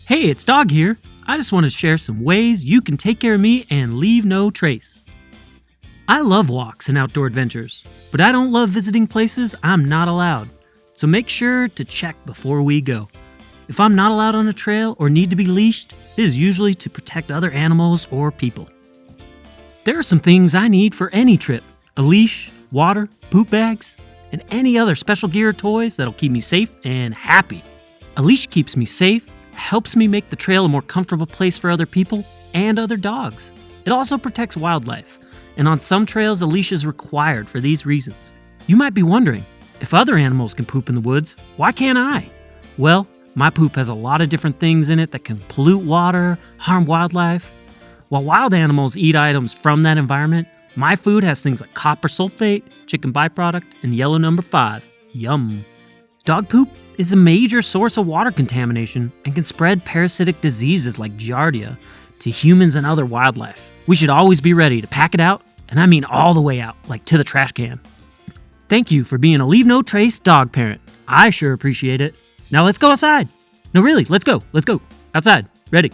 Hey, it's Dog here. I just want to share some ways you can take care of me and leave no trace. I love walks and outdoor adventures, but I don't love visiting places I'm not allowed. So make sure to check before we go. If I'm not allowed on a trail or need to be leashed, it is usually to protect other animals or people. There are some things I need for any trip: a leash, water, poop bags, and any other special gear or toys that'll keep me safe and happy. A leash keeps me safe, helps me make the trail a more comfortable place for other people and other dogs. It also protects wildlife, and on some trails a leash is required for these reasons. You might be wondering, if other animals can poop in the woods, why can't I? Well, my poop has a lot of different things in it that can pollute water, harm wildlife. While wild animals eat items from that environment, my food has things like copper sulfate, chicken byproduct, and yellow number 5. Yum. Dog poop is a major source of water contamination and can spread parasitic diseases like Giardia to humans and other wildlife. We should always be ready to pack it out, and I mean all the way out, like to the trash can. Thank you for being a Leave No Trace dog parent. I sure appreciate it. Now let's go outside. No, really, let's go. Outside. Ready.